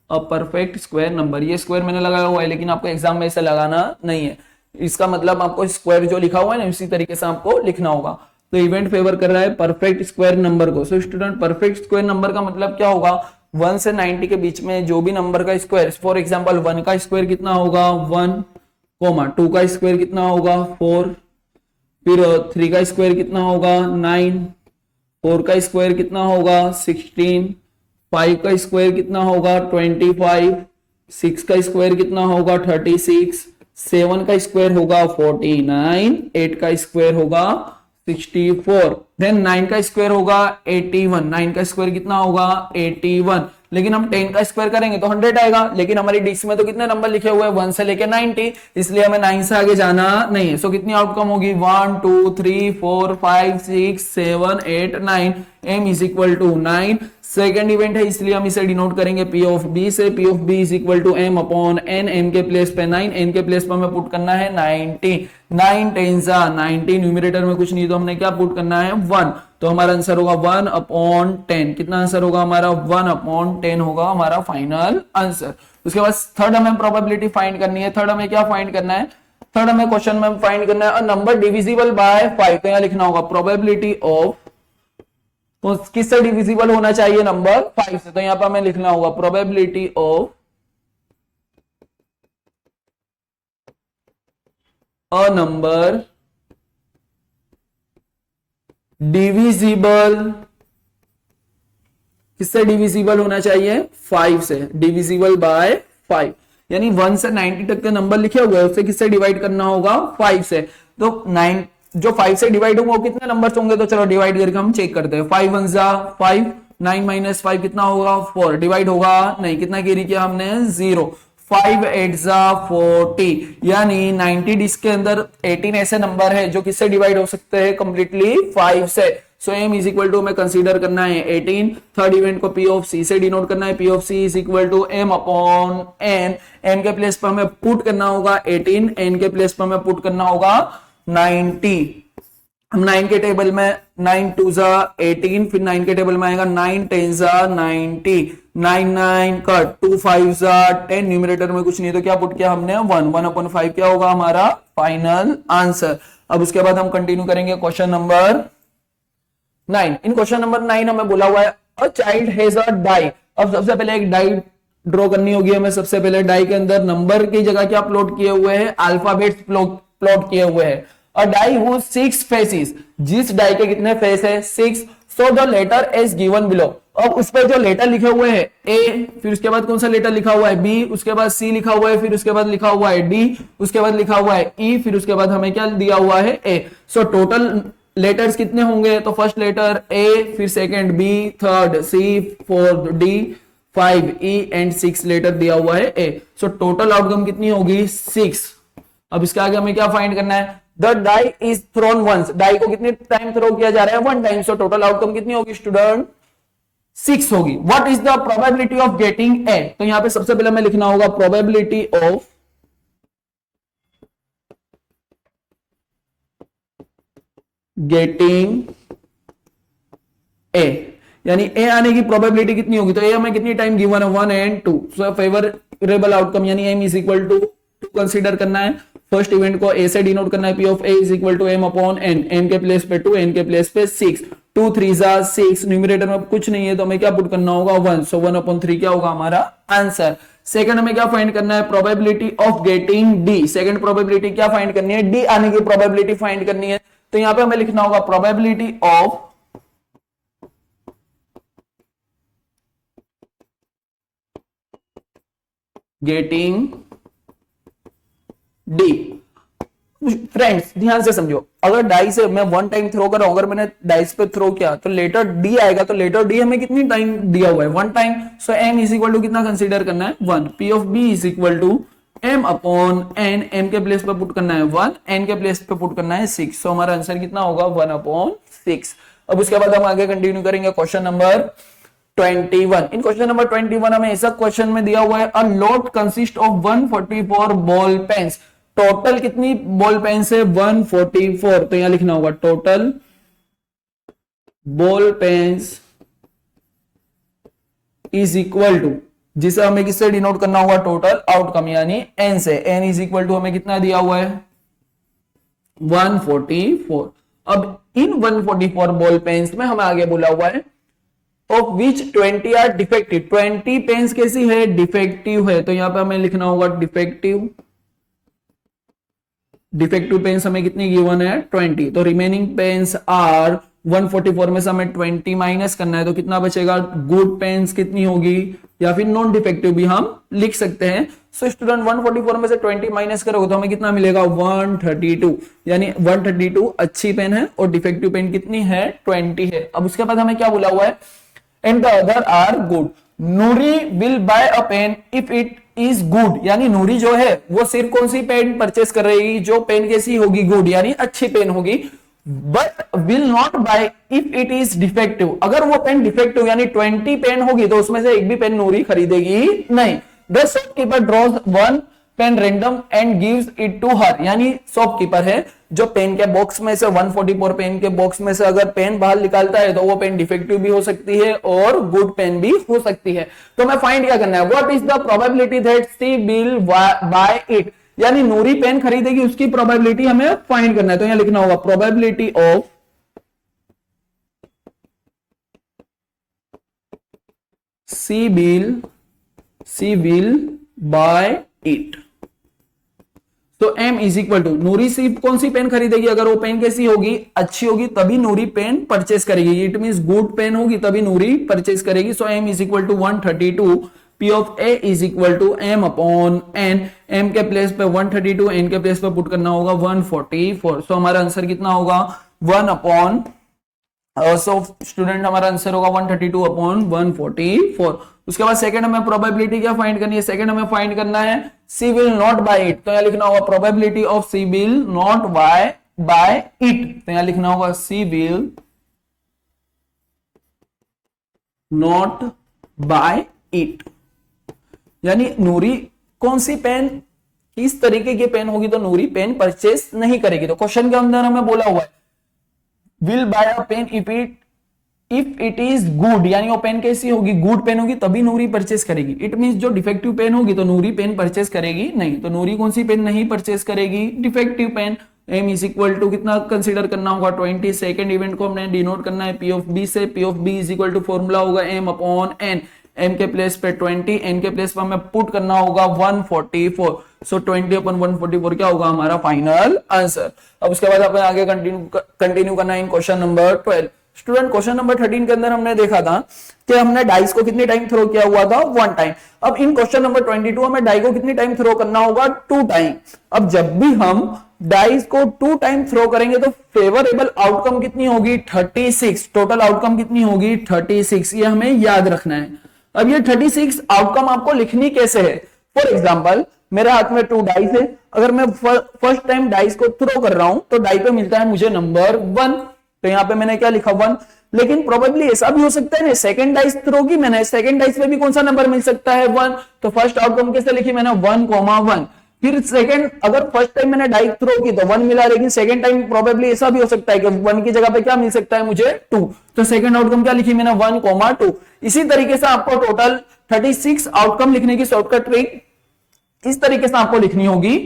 A perfect square number. ये स्क्वायर मैंने लगाया हुआ है, लेकिन आपको एग्जाम में इसे लगाना नहीं है। इसका मतलब आपको स्क्वायर जो लिखा हुआ है ना, उसी तरीके से आपको लिखना होगा। तो इवेंट फेवर कर रहा है परफेक्ट स्क्वायर नंबर को। So student perfect square number का मतलब क्या होगा? 1 से 90 के बीच में जो भी नंबर का स्क्वायर, फॉर एग्जांपल 1 का स्क्वायर कितना होगा? 1, 2 का स्क्वायर कितना होगा? 4, फिर 3 का स्क्वायर कितना होगा? 9, 4 का स्क्वायर कितना होगा? 16, 5 का स्क्वायर कितना होगा? 25, 6 का स्क्वायर कितना होगा? 36, 7 का स्क्वायर होगा 49, 8 का स्क्वायर होगा 64, देन 9 का स्क्वायर होगा 81। 9 का स्क्वायर कितना होगा? 81। लेकिन हम 10 का स्क्वायर करेंगे तो 100 आएगा, लेकिन हमारी डिस्क में तो कितने नंबर लिखे हुए हैं? 1 से लेके 90, इसलिए हमें 9 से आगे जाना नहीं है। सो कितनी आउटकम होगी? 1 2 3 4 5 6 7 8 9। m is equal to 9। Second event है, इसलिए हम इसे डिनोट करेंगे P ऑफ B से। P of B is equal to M upon N। M के प्लेस पे 9, N के प्लेस पे हमें पुट करना है 90। 9 10 जा 90। न्यूमरेटर में कुछ नहीं, तो हमने क्या पुट करना है? 1। तो हमारा आंसर होगा 1 अपॉन 10। कितना आंसर होगा हमारा? 1 अपॉन 10 होगा हमारा फाइनल आंसर। उसके बाद थर्ड हमें प्रोबेबिलिटी फाइंड करनी है। थर्ड हमें क्या फाइंड करना है? थर्ड हमें क्वेश्चन में फाइंड करना है अ नंबर डिविजिबल बाय 5। तो यहां लिखना होगा प्रोबेबिलिटी ऑफ, तो किससे डिविजिबल होना चाहिए? नंबर 5 से। तो यहां पर हमें लिखना होगा probability of a number divisible, किससे डिविजिबल होना चाहिए? 5 से। डिविजिबल बाय 5, यानी 1 से 90 तक के नंबर लिखे हुए हैं, उससे किससे डिवाइड करना होगा? 5 से। तो 9 जो 5 से डिवाइड होंगे वो कितने नंबर होंगे? तो चलो डिवाइड करके हम चेक करते हैं। 5 1 जा 5, 9 माइनस 5 कितना होगा? 4। डिवाइड होगा नहीं, कितना कैरी किया हमने? 0। 5 8 जा 40, यानी 90 डिस्क के अंदर 18 ऐसे नंबर है जो किससे डिवाइड हो सकते हैं? कंप्लीटली 5 से। So m is equal to हमें कंसीडर करना है 18। थर्ड इवेंट को P ऑफ C से डिनोट करना है। P of C is equal to M upon N। N के प्लेस पर हमें पुट करना होगा 18, N के प्लेस पर हमें पुट करना होगा 90। हम 9 के टेबल में 9 2 जा 18, फिर 9 के टेबल में आएगा 9 10 जा 90, 9 9 कट 2 5 जा 10। न्यूमरेटर में कुछ नहीं, तो क्या पुट किया हमने? 1। 1 अपॉन 5 क्या होगा हमारा फाइनल आंसर। अब उसके बाद हम कंटिन्यू करेंगे question number 9। In question number 9 हमें बोला हुआ है a child has a die. अब सबसे पहले एक डाई ड्रॉ करनी होगी हमें। सबसे पहले डाई के अंदर नंबर की जगह क्या प्लॉट किए हुए हैं? अल्फाबेट्स प्लॉट किए हुए हैं। अ डाई हु 6 फेसेस, जिस डाई के कितने फेस है? 6। So the letter is given below. अब उस पर जो लेटर लिखे हुए हैं ए, फिर उसके बाद कौन सा लेटर लिखा हुआ है बी, उसके बाद सी लिखा हुआ है, फिर उसके बाद लिखा हुआ है डी, उसके बाद लिखा हुआ है ई, फिर उसके बाद हमें क्या दिया हुआ है ए। सो टोटल लेटर्स कितने होंगे, तो फर्स्ट लेटर ए, फिर second B, third C, fourth D, 5 E and 6 letter दिया हुआ है ए। सो टोटल आउटकम कितनी होगी 6। अब इसके आगे हमें क्या फाइंड करना है, the die is thrown once, die को कितने टाइम थ्रो किया जा रहा है 1 टाइम। सो टोटल आउटकम कितनी होगी स्टूडेंट 6 होगी। What is the probability of getting a, तो यहां पे सबसे पहले हमें लिखना होगा प्रोबेबिलिटी ऑफ गेटिंग ए, यानी ए आने की प्रोबेबिलिटी कितनी होगी, तो ए हमें कितनी टाइम गिवन है 1 एंड 2। सो फेवरेबल आउटकम यानी M is equal to 2 consider करना है। फर्स्ट इवेंट को ए से डिनोट करना है, P of A is equal to M upon N, N के प्लेस पे 2, एन के प्लेस पे 6, 2 3 6, न्यूमरेटर में कुछ नहीं है तो हमें क्या पुट करना होगा 1, सो 1 अपॉन 3 क्या होगा हमारा आंसर। सेकंड हमें क्या फाइंड करना है, probability of getting D, second probability क्या फाइंड करनी है, डी आने की प्रोबेबिलिटी फाइंड करनी है। तो यहां पे हमें लिखना होगा probability of getting D. Friends ध्यान से समझो, अगर डाई से मैं 1 टाइम थ्रो कर रहा हूं, अगर मैंने डाइस पे थ्रो किया तो लेटर डी आएगा, तो लेटर डी हमें कितनी टाइम दिया हुआ है 1 time. So M is equal to कितना कंसीडर करना है 1, P of B is equal to M upon N, M के प्लेस पे पुट करना है 1, एन के प्लेस पे पुट करना है 6। सो हमारा आंसर कितना होगा 1 अपॉन 6। अब उसके बाद हम आगे कंटिन्यू करेंगे question number 21। In question number 21 हमें ऐसा क्वेश्चन में दिया हुआ है, a lot consist of 144 ball pens, total कितनी बॉल पेन्स है 144। तो यहां लिखना होगा total ball pens is equal to, जिसे हमें किससे डिनोट करना होगा टोटल आउटकम यानी एन से, एन इज इक्वल टू हमें कितना दिया हुआ है 144। अब इन 144 बॉल पेन्स में हमें आगे बोला हुआ है of which 20 are defective, 20 pens कैसी है डिफेक्टिव है। तो यहां पे हमें लिखना होगा डिफेक्टिव, डिफेक्टिव पेन्स हमें कितनी गिवन है 20। तो रिमेनिंग पेन्स आर 144 में से हमें 20 माइनस करना है, तो कितना बचेगा, गुड पेन्स कितनी होगी, या फिर नॉन डिफेक्टिव भी हम लिख सकते हैं। सो स्टूडेंट 144 में से 20 माइनस करोगे तो हमें कितना मिलेगा 132, यानी 132 अच्छी पेन है और डिफेक्टिव पेन कितनी है 20 है। अब उसके बाद हमें क्या बोला हुआ है, and the other are good, Noori will buy a pen if it is good, यानी नूरी जो है वो सिर्फ कौन सी पेन परचेस कर रही, जो पेन कैसी होगी गुड यानी अच्छी पेन होगी, but will not buy if it is defective, अगर वो पेन डिफेक्टिव यानी 20 पेन होगी तो उसमें से एक भी पेन नूरी खरीदेगी नहीं। The shopkeeper draws 1 pen random and gives it to her, यानी शॉपकीपर है जो पेन के बॉक्स में से 144 पेन के बॉक्स में से अगर पेन बाहर निकालता है तो वो पेन डिफेक्टिव भी हो सकती है और गुड पेन भी हो सकती है। तो हमें फाइंड क्या करना है, what is the probability that she will buy it, यानी नूरी पेन खरीदेगी उसकी प्रोबेबिलिटी हमें फाइंड करना है। तो यहां लिखना होगा probability of she will buy it. तो m इज इक्वल टू, नूरी सिर्फ कौन सी पेन खरीदेगी, अगर वो पेन कैसी होगी अच्छी होगी तभी नूरी पेन परचेस करेगी, इट मींस गुड पेन होगी तभी नूरी परचेस करेगी। So m is equal to 132, p of a is equal to m upon n, m के प्लेस पे 132, n के प्लेस पे पुट करना होगा 144। सो हमारा आंसर कितना होगा 1 अपॉन, सो स्टूडेंट हमारा आंसर होगा 132 अपॉन 144। उसके बाद सेकंड हमें प्रोबेबिलिटी क्या फाइंड करनी है, सेकंड हमें फाइंड करना है she will not buy it. तो यहां लिखना होगा probability of she will not buy it. तो यहां लिखना होगा she will not buy it, यानी नूरी कौन सी पेन किस तरीके की पेन होगी तो नूरी पेन परचेस नहीं करेगी। तो क्वेश्चन के अंदर हमें बोला हुआ है will buy a pen if it is good, यानी वो पेन कैसी होगी गुड पेन होगी तभी नूरी परचेस करेगी। इट मींस जो डिफेक्टिव पेन होगी तो नूरी पेन परचेस करेगी नहीं। तो नूरी कौन सी पेन नहीं परचेस करेगी, defective pen. m is equal to कितना कंसीडर करना होगा 20, सेकंड इवेंट को हमने डिनोट करना है p ऑफ b से, p of b is equal to formula होगा m अपॉन n, m के प्लेस पे 20, n के प्लेस पे हमें पुट करना होगा 144। सो 20 अपॉन 144 क्या होगा हमारा फाइनल आंसर। अब उसके बाद हमें आगे कंटिन्यू करना है in question number 12। Student question number 13 के अंदर हमने देखा था कि हमने डाइस को कितनी टाइम थ्रो किया हुआ था, 1 टाइम। अब इन क्वेश्चन नंबर 22 हमें डाई को कितनी टाइम थ्रो करना होगा, 2 टाइम। अब जब भी हम डाइस को 2 टाइम थ्रो करेंगे तो फेवरेबल आउटकम कितनी होगी, 36। टोटल आउटकम कितनी होगी, 36। ये हमें याद रखना है। अब ये 36 आउटकम आपको लिखनी कैसे है। फॉर एग्जाम्पल मेरे हाथ में 2 डाइस है, अगर मैं फर्स्ट टाइम डाइस को थ्रो कर रहा हूं तो डाई पे मिलता है मुझे नंबर 1, तो यहां पे मैंने क्या लिखा 1। लेकिन प्रोबेबली ऐसा भी हो सकता है ना, सेकंड डाइस थ्रो की मैंने, सेकंड डाइस पे भी कौन सा नंबर मिल सकता है, 1। तो फर्स्ट आउटकम कैसे लिखी मैंने, 1,1। फिर सेकंड, अगर फर्स्ट टाइम मैंने डाइस थ्रो की तो 1 मिला, लेकिन सेकंड टाइम प्रोबेबली ऐसा भी हो सकता है कि 1 की जगह पे क्या मिल सकता है मुझे, 2। तो सेकंड आउटकम क्या लिखी मैंने, 1,2। इसी तरीके से आपको टोटल 36 आउटकम लिखने की शॉर्टकट ट्रिक इस तरीके से आपको लिखनी होगी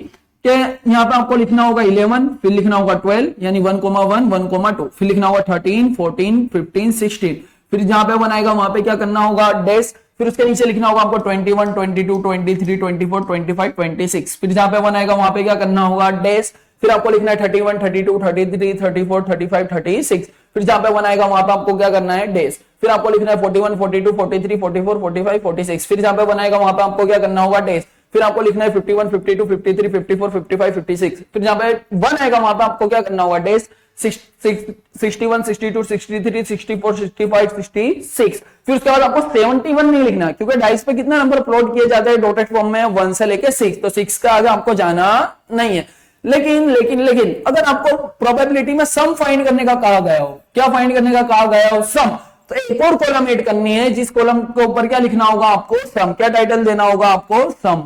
कि यहां पे आपको लिखना होगा 11, फिर लिखना होगा 12, यानी 1,1, 1,2, फिर लिखना होगा 13, 14, 15, 16, फिर जहां पे 1 आएगा वहां पे क्या करना होगा, डैश, फिर उसके नीचे लिखना होगा आपको 21, 22, 23, 24, 25, 26, फिर जहां पे 1 आएगा वहां पे क्या करना होगा, डैश, फिर आपको लिखना है 31, 32, 33, 34, 35, 36, फिर जहां पे 1 आएगा वहां पे आपको क्या करना है, डैश, फिर आपको लिखना है 41, 42, 43, 44, 45, 46, फिर जहां पे 1 आएगा वहां पे आपको क्या करना होगा, डैश, फिर आपको लिखना है 51, 52, 53, 54, 55, 56, फिर जहां पे 1 आएगा वहां पे आपको क्या करना होगा, डैश, 61, 62, 63, 64, 65, 66, फिर उसके बाद आपको 71 नहीं लिखना, क्योंकि डाइस पे कितना नंबर प्लॉट किए जाते हैं डॉटेड फॉर्म में, 1 से लेके 6, तो 6 का आगे आपको जाना नहीं है। लेकिन अगर आपको प्रोबेबिलिटी में सम फाइंड करने का कहा गया हो, क्या फाइंड करने का कहा गया हो, सम, तो एक और कॉलम ऐड करनी है, जिस कॉलम के ऊपर क्या लिखना होगा आपको, सम। क्या टाइटल देना होगा आपको, सम।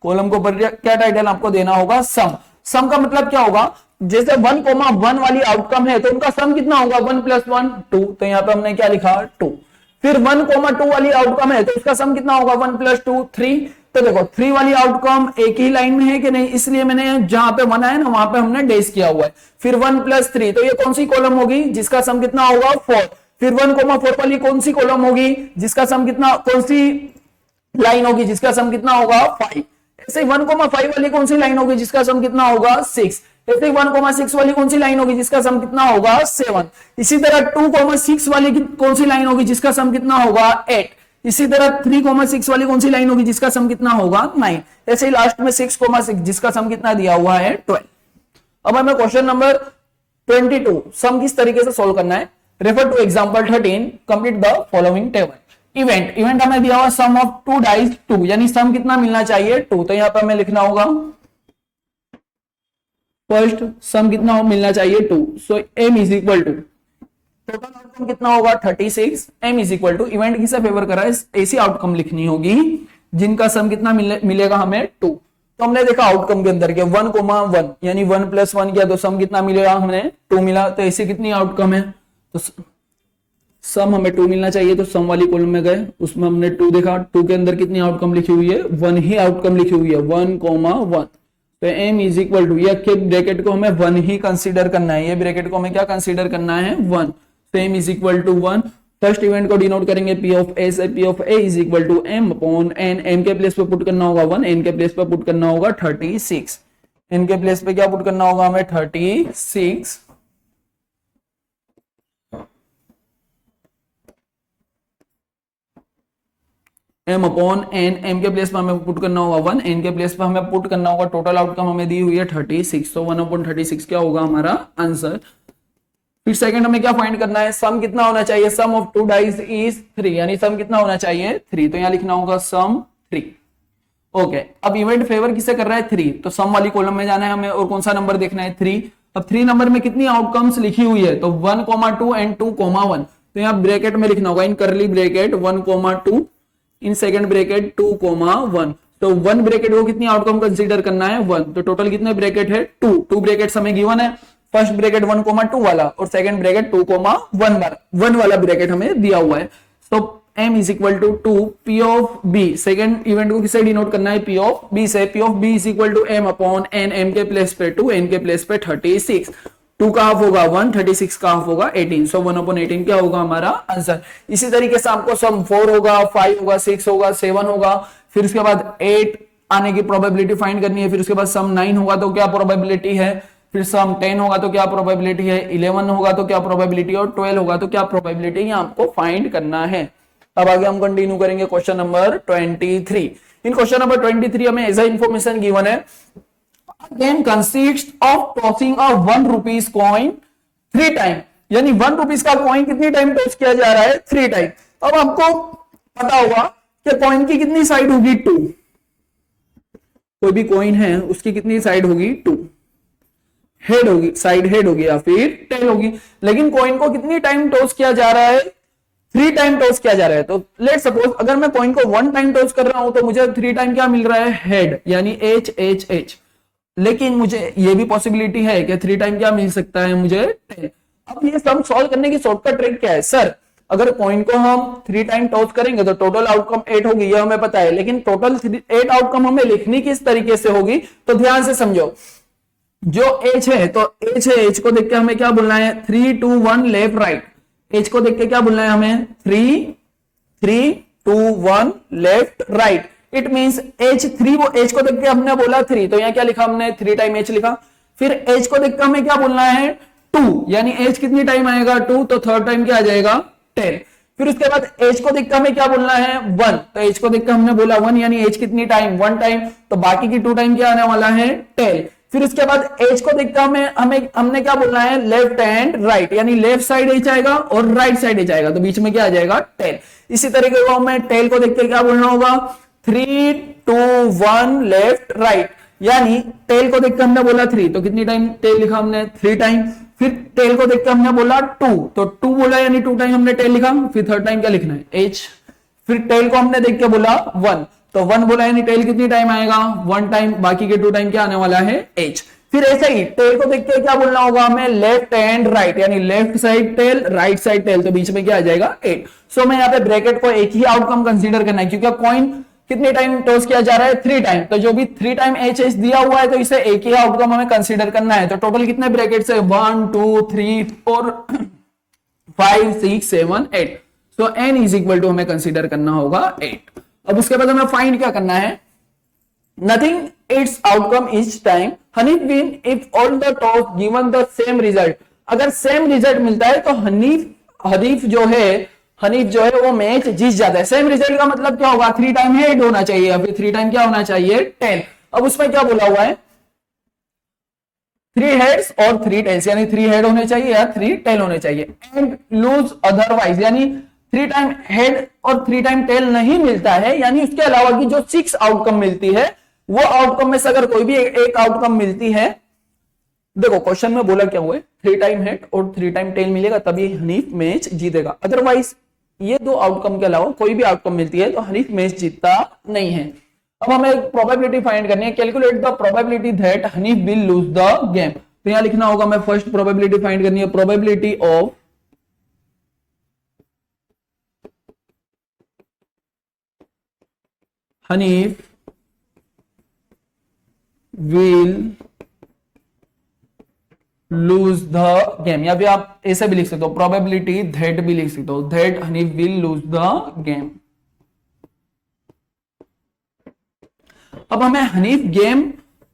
कॉलम के ऊपर क्या टाइटल आपको देना होगा, सम। सम का मतलब क्या होगा, जैसे 1,1 वाली आउटकम है तो उनका सम कितना होगा, 1 + 1 2, तो यहां पे हमने क्या लिखा, 2। फिर 1,2 वाली आउटकम है तो उसका सम कितना होगा, 1 + 2 3। तो देखो 3 वाली आउटकम एक ही लाइन में है कि नहीं, इसलिए मैंने जहां पे 1 है ना वहां पे हमने डैश किया हुआ है। फिर 1 + 3, तो ये कौन सी कॉलम होगी जिसका सम कितना होगा, 4। फिर 1,4 वाली कौन सी कॉलम होगी जिसका सम कितना, कौन सी लाइन होगी जिसका सम कितना होगा, 5। ऐसे 1,5 वाली कौन सी लाइन होगी जिसका सम कितना होगा, 6। ऐसे 1,6 वाली कौन सी लाइन होगी जिसका सम कितना होगा, 7। इसी तरह 2,6 वाली कौन सी लाइन होगी जिसका सम कितना होगा, 8। इसी तरह 3,6 वाली कौन सी लाइन होगी जिसका सम कितना होगा, 9। ऐसे ही लास्ट में 6,6 जिसका सम कितना दिया हुआ है, 12। अब हमें क्वेश्चन नंबर 22 सम किस तरीके से सोल्व करना है, refer two example 13, complete the following table. Event हमें दिया हुआ सम ऑफ 2 डाइस 2, यानी सम कितना मिलना चाहिए, 2, तो यहां पर हमें लिखना होगा फर्स्ट सम कितना मिलना चाहिए, 2। So m is equal to, total outcome कितना होगा, 36। m is equal to, event किसे फेवर कर रहा है, ऐसी आउटकम लिखनी होगी जिनका सम कितना मिलेगा हमें, 2। तो हमने देखा आउटकम के अंदर के 1,1 यानी 1 + 1 किया तो सम कितना मिलेगा, हमें 2 मिला। तो ऐसी कितनी आउटकम है, तो सम हमें 2 मिलना चाहिए, तो सम वाली कॉलम में गए, उसमें हमने 2 देखा। 2 के अंदर कितनी आउटकम लिखी हुई है, 1 ही आउटकम लिखी हुई है, 1,1। तो m इज इक्वल टू, ये ब्रैकेट को हमें 1 ही कंसीडर करना है, ये ब्रैकेट को हमें क्या कंसीडर करना है, 1। तो m is equal to 1। First event को डिनोट करेंगे p ऑफ a से, p of a is equal to m/n। m के प्लेस पे पुट करना होगा 1, n के प्लेस पे पुट करना होगा 36। n के प्लेस पे क्या पुट करना होगा हमें, 36। m/n, m के प्लेस पे हमें पुट करना होगा 1, n के प्लेस पे हमें पुट करना होगा, टोटल आउटकम हमें दी हुई है 36, तो 1/36 क्या होगा हमारा आंसर। फिर सेकंड हमें क्या फाइंड करना है, सम कितना होना चाहिए, सम ऑफ 2 डाइस इज 3, यानी सम कितना होना चाहिए, 3, तो यहां लिखना होगा सम 3। ओके, अब इवेंट फेवर किसे कर रहा है, 3, तो सम वाली कॉलम में जाना है हमें और कौन सा नंबर देखना है, 3। अब 3 नंबर में कितनी आउटकम्स लिखी हुई है, तो 1,2 एंड 2,1, तो यहाँ ब्रैकेट में लिखना होगा, इन करली ब्रैकेट 1,2, इन सेकंड ब्रैकेट 2,1। तो 1 ब्रैकेट को कितनी आउटकम कंसीडर करना है, 1, तो टोटल कितने ब्रैकेट है, 2 ब्रैकेट हमें गिवन है, फर्स्ट ब्रैकेट 1,2 वाला और सेकंड ब्रैकेट 2,1 वाला ब्रैकेट हमें दिया हुआ है। तो m is equal to 2 p of b, second event को किससे डिनोट करना है, p ऑफ b से, p of b is equal to m/n, m के प्लेस पे 2, n के प्लेस पे 36, 2 का हाफ होगा 1, 36 का हाफ होगा 18, सो 1/18 क्या होगा हमारा आंसर। इसी तरीके से आपको सम 4 होगा, 5 होगा, 6 होगा, 7 होगा, फिर उसके बाद 8 आने की प्रोबेबिलिटी फाइंड करनी है, फिर उसके बाद सम 9 होगा तो क्या प्रोबेबिलिटी है, फिर सम 10 होगा तो क्या प्रोबेबिलिटी है, 11 होगा तो क्या प्रोबेबिलिटी, और 12 होगा तो क्या प्रोबेबिलिटी, ये आपको फाइंड करना है। अब आगे हम कंटिन्यू करेंगे question number 23। In question number 23 हमें ऐसा इंफॉर्मेशन गिवन है, game consist of tossing a 1 rupees coin 3 time, यानी 1 रुपीज का कॉइन कितनी टाइम टॉस किया जा रहा है, 3 टाइम। अब आपको पता होगा कि कॉइन की कितनी साइड होगी, 2। कोई भी कॉइन है उसकी कितनी साइड होगी, 2 हेड होगी, साइड हेड होगी या फिर टेल होगी। लेकिन कॉइन को कितनी टाइम टॉस किया जा रहा है, 3 टाइम टॉस किया जा रहा है। तो लेट सपोज अगर मैं कॉइन को 1 टाइम टॉस कर रहा हूं तो मुझे 3 टाइम क्या मिल रहा है, हेड, यानी एच एच एच। लेकिन मुझे ये भी पॉसिबिलिटी है कि 3 टाइम क्या मिल सकता है मुझे, टेल। अब ये सम सॉल्व करने की शॉर्टकट ट्रिक क्या है, सर अगर कॉइन को हम 3 टाइम टॉस करेंगे तो टोटल आउटकम 8 होगी, ये हमें पता है। लेकिन टोटल 8 आउटकम हमें लिखनी किस तरीके से होगी, तो ध्यान से समझो। जो एच है तो एच है, एच को देख के हमें क्या बोलना है, 3 2 1 लेफ्ट राइट। एच को देख के क्या बोलना है हमें, 3 3 2 1 left right. It means H 3, वो एच को देख के हमने बोला 3, तो यहाँ क्या लिखा हमने, 3 टाइम एच लिखा। फिर एच को देख के हमें क्या बोलना है, 2, यानी एच कितनी टाइम आएगा, 2, तो थर्ड टाइम क्या आ जाएगा, 10। फिर उसके बाद एच को देख के हमें क्या बोलना है, 1, तो एच को देख के हमने बोला 1, यानी एच कितनी टाइम, 1 टाइम, तो बाकी की 2 टाइम क्या आने वाला है, 10। फिर उसके बाद एच को देखकर हमने क्या बोलना है, लेफ्ट एंड राइट, यानी लेफ्ट साइड एच आएगा और राइट साइड एच आएगा, तो बीच में क्या आ जाएगा, 10। इसी तरीके को हमें टेल को देख के क्या बोलना होगा, 3 2 1 लेफ्ट राइट, यानी टेल को देखकर हमने बोला 3, तो कितनी टाइम टेल लिखा हमने, 3 टाइम। फिर टेल को देखकर हमने बोला 2, तो 2 बोला यानी 2 टाइम हमने टेल लिखा। फिर थर्ड टाइम क्या लिखना है, एच। फिर टेल को हमने देख के बोला 1, तो 1 बोला यानी टेल कितनी टाइम आएगा, 1 टाइम, बाकी के 2 टाइम क्या आने वाला है, एच। फिर ऐसे ही टेल को देख के क्या बोलना होगा हमें, लेफ्ट एंड राइट, यानी left side tail, right side tail, तो बीच में क्या आ जाएगा, 8। सो मैं यहाँ पे ब्रैकेट को एक ही आउटकम कंसीडर करना है, क्योंकि कॉइन कितने टाइम टॉस किया जा रहा है, 3 टाइम, तो जो भी 3 टाइम एच एच दिया हुआ है तो इसे एक ही आउटकम हमें कंसीडर करना है। तो टोटल कितने ब्रैकेट है, 1 2 3 4 5 6 7 8। So N is equal to हमें कंसीडर करना होगा 8। अब उसके बाद हमें फाइंड क्या करना है, nothing it's outcome each time, Hanif win if all the toss given the same result. अगर सेम रिजल्ट मिलता है तो हनीफ जो है वो मैच जीत जाता है। सेम रिजल्ट का मतलब क्या होगा, 3 टाइम हेड होना चाहिए या फिर 3 टाइम क्या होना चाहिए, टेल। अब उसमें क्या बोला हुआ है, 3 हेड्स और 3 टेल्स, यानी 3 हेड होने चाहिए या 3 टेल होने चाहिए। एंड लूज अदरवाइज, यानी 3 टाइम हेड और 3 टाइम टेल नहीं मिलता है, यानी उसके अलावा की जो 6 आउटकम मिलती है, वो आउटकम में से अगर कोई भी एक आउटकम मिलती है, देखो क्वेश्चन में बोला क्या हुआ है, 3 टाइम हेड और 3 टाइम टेल मिलेगा तभी हनीफ मैच जीतेगा। अदरवाइज ये 2 आउटकम के अलावा कोई भी आउटकम मिलती है तो हनीफ मैच जीतता नहीं है। अब हमें एक प्रोबेबिलिटी फाइंड करनी है, calculate the probability that Hanif will lose the game. तो यहां लिखना होगा, मैं फर्स्ट प्रोबेबिलिटी फाइंड करनी है, probability of Hanif will lose the game, या फिर आप ऐसे भी लिख सकते हो, प्रोबेबिलिटी दैट भी लिख सकते हो, that Hanif will lose the game. अब हमें हनीफ गेम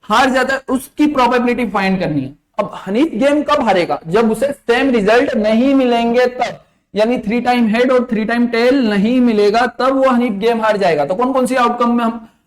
हार जाता है उसकी प्रोबेबिलिटी फाइंड करनी है। अब हनीफ गेम कब हारेगा, जब उसे सेम रिजल्ट नहीं मिलेंगे तब, यानी 3 टाइम हेड और 3 टाइम टेल नहीं मिलेगा तब वो हनीफ गेम हार जाएगा। तो कौन कौन सी आउटकम में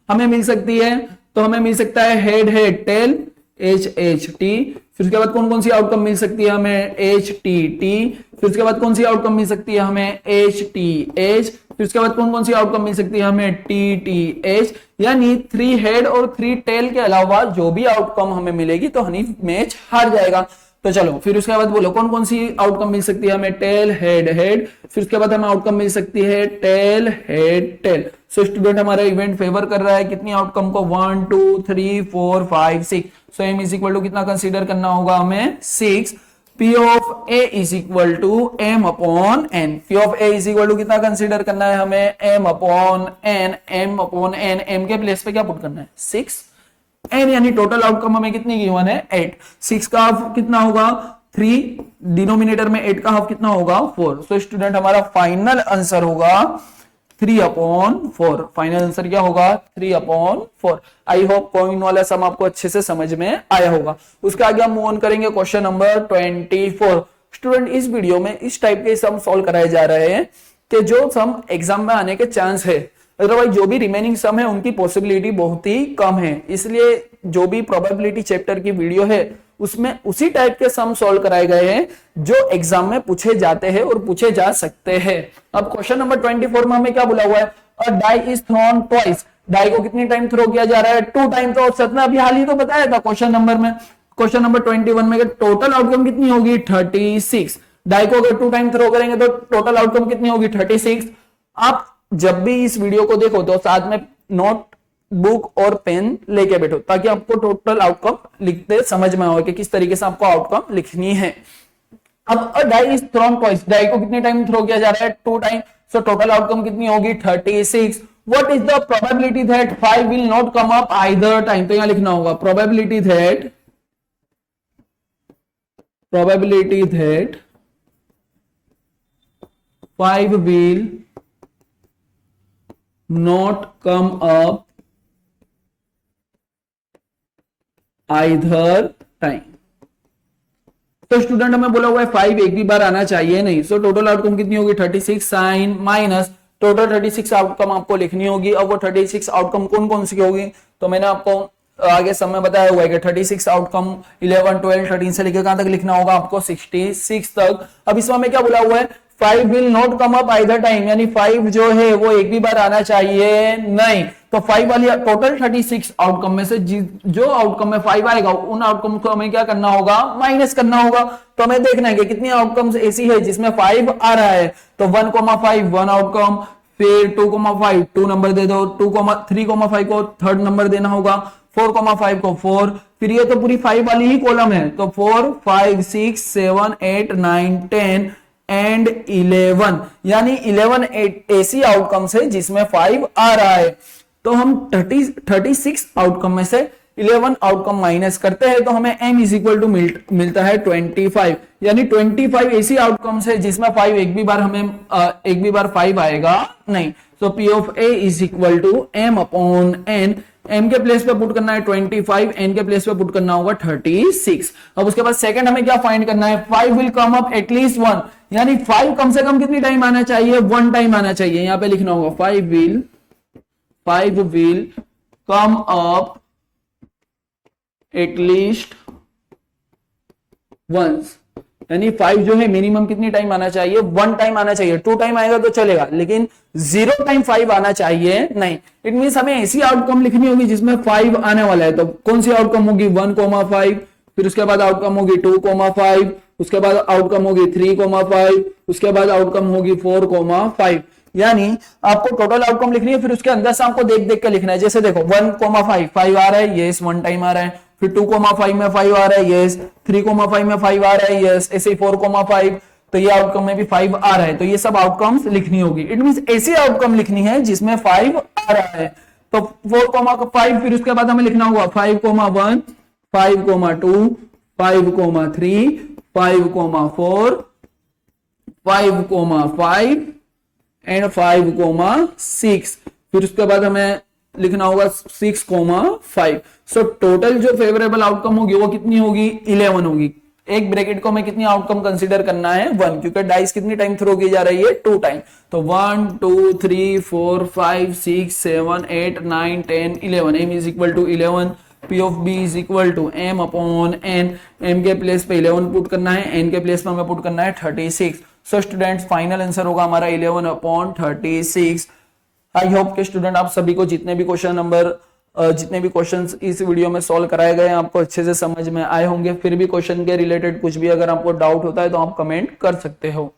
हमें मिल सकती है, तो हमें मिल सकता है head head tail H H T. फिर उसके बाद कौन कौन सी आउटकम मिल सकती है हमें, एच टी टी। फिर उसके बाद कौन सी आउटकम मिल सकती है हमें, एच टी एच। फिर उसके बाद कौन कौन सी आउटकम मिल सकती है हमें, टी टी एच। यानी 3 हेड और 3 टेल के अलावा जो भी आउटकम हमें मिलेगी तो हनीफ मैच हार जाएगा। तो चलो फिर उसके बाद बोलो कौन कौन सी आउटकम मिल सकती है हमें, टेल हेड हेड। फिर उसके बाद हमें आउटकम मिल सकती है tail head tail. So student हमारा इवेंट फेवर कर रहा है कितनी आउटकम को, 1 2 3 4 5 6। So M is equal to कितना कंसीडर करना होगा हमें, 6। P of A is equal to M upon N। P of A is equal to कितना कंसीडर करना है हमें, M upon N। M upon N, M के प्लेस पे क्या पुट करना है, 6। N यानी टोटल आउटकम हमें कितनी गिवन है, 8। 6 का हाफ कितना होगा, 3। डिनोमिनेटर में 8 का हाफ कितना होगा, 4। सो स्टूडेंट हमारा फाइनल आंसर होगा 3/4। फाइनल आंसर क्या होगा 3/4। आई होप कोइन वाला सम आपको अच्छे से समझ में आया होगा। उसके आगे हम मूव ऑन करेंगे क्वेश्चन नंबर 24। स्टूडेंट इस वीडियो में इस टाइप के सम सॉल्व कराए जा रहे हैं कि जो सम एग्जाम में आने के चांस है, अदरवाइज जो भी रिमेनिंग सम है उनकी पॉसिबिलिटी बहुत ही कम है। इसलिए जो भी प्रोबेबिलिटी चैप्टर की वीडियो है उसमें उसी टाइप के सम सॉल्व कराए गए हैं जो एग्जाम में पूछे जाते हैं और पूछे जा सकते हैं। अब क्वेश्चन नंबर 24 में हमें क्या बोला हुआ है, a die is thrown twice. Die को कितनी टाइम थ्रो किया जा रहा है 2 टाइम। तो सतना अभी हाल ही तो बताया था क्वेश्चन नंबर में, क्वेश्चन नंबर 21 में टोटल आउटकम कितनी होगी 36। डाई को अगर 2 टाइम थ्रो करेंगे तो टोटल आउटकम कितनी होगी 36। आप जब भी इस वीडियो को देखो तो साथ में नोट बुक और पेन लेके बैठो ताकि आपको टोटल आउटकम लिखते समझ में आए कि किस तरीके से आपको आउटकम लिखनी है। अब a die is thrown twice, die को कितने टाइम थ्रो किया जा रहा है 2 टाइम। सो टोटल आउटकम कितनी होगी 36। What is the probability that 5 will not come up either time. तो यहां लिखना होगा probability that 5 will not come up either time। तो स्टूडेंट हमें बोला हुआ है 5 एक भी बार आना चाहिए नहीं। सो टोटल आउटकम कितनी होगी 36 साइन माइनस टोटल 36 आउटकम आपको लिखनी होगी। अब वो 36 आउटकम कौन कौन सी होगी तो मैंने आपको आगे समय बताया हुआ है कि 36 आउटकम 11, 12, 13 से लेकर कहां तक लिखना होगा आपको 66 तक। अब इसमें हमें क्या बोला हुआ है 5 will not come up either time, यानी 5 जो है वो एक भी बार आना चाहिए नहीं। तो 5 वाली टोटल 36 आउटकम में से जो आउटकम में 5 आएगा उन आउटकम को हमें क्या करना होगा माइनस करना होगा। तो हमें देखना है कि कितनी आउटकम्स ऐसी है जिसमें 5 आ रहा है। तो 1,5 1 आउटकम, फिर 2,5 2 नंबर दे दो, 3,5 को थर्ड नंबर देना होगा, 4,5 को 4, फिर ये तो पूरी 5 वाली ही कॉलम है। तो 4 5 6 7 8 9 10 एंड 11, यानी 11 ऐसी आउटकम्स है जिसमें 5 आ रहा है। तो हम 36 आउटकम में से 11 आउटकम माइनस करते हैं तो हमें m इज इक्वल टू मिलता है 25, यानी 25 ऐसी आउटकम्स है जिसमें 5 एक भी बार 5 आएगा नहीं। तो P of A is equal to m upon n। m के प्लेस पे पुट करना है 25, n के प्लेस पे पुट करना होगा 36। अब उसके बाद सेकंड हमें क्या फाइंड करना है 5 विल कम अप एटलीस्ट 1, यानी 5 कम से कम कितनी टाइम आना चाहिए 1 टाइम आना चाहिए। यहां पे लिखना होगा 5 will come up at least once, यानी 5 जो है मिनिमम कितनी टाइम आना चाहिए 1 टाइम आना चाहिए। 2 टाइम आएगा तो चलेगा लेकिन 0 टाइम 5 आना चाहिए नहीं। इट मींस हमें ऐसी आउटकम लिखनी होगी जिसमें 5 आने वाला है। तो कौन सी आउटकम होगी 1,5, फिर उसके बाद आउटकम होगी 2,5, उसके बाद आउटकम होगी 3,5, उसके बाद आउटकम होगी 4,5। यानी आपको टोटल आउटकम लिखनी है, फिर उसके अंदर से आपको देख देख के लिखना है। जैसे देखो 1,5 5 आ रहा है, यस 1 टाइम आ रहा है, फिर 2,5 में 5 आ रहा है, यस 3,5 में 5 आ रहा है, यस ऐसे 4,5, तो ये आउटकम में भी 5 आ रहा है। तो ये सब आउटकम्स लिखनी होगी। इट मींस ऐसी आउटकम लिखनी है जिसमें 5 आ रहा है। तो 4,5, फिर उसके बाद हमें लिखना होगा 5,1 5,2 5,3 5,4 5,5 एंड 5,6, फिर उसके बाद हमें लिखना होगा 6,5। सो टोटल जो फेवरेबल आउटकम होगी वो कितनी होगी 11 होगी। एक ब्रैकेट को हमें कितनी आउटकम कंसीडर करना है 1, क्योंकि डाइस कितनी टाइम थ्रो की जा रही है 2 टाइम। तो 1 2 3 4 5 6 7 8 9 10 11, m is equal to 11, P of B is equal to m upon n। m के प्लेस पे 11 पुट करना है, n के प्लेस पे हमें पुट करना है 36। सो स्टूडेंट्स फाइनल आंसर होगा हमारा 11 अपॉन 36। आई होप के स्टूडेंट आप सभी को जितने भी क्वेश्चंस इस वीडियो में सॉल्व कराए गए हैं आपको अच्छे से समझ में आए होंगे। फिर भी क्वेश्चन के रिलेटेड कुछ भी अगर आपको डाउट होता है तो आप कमेंट कर सकते हो।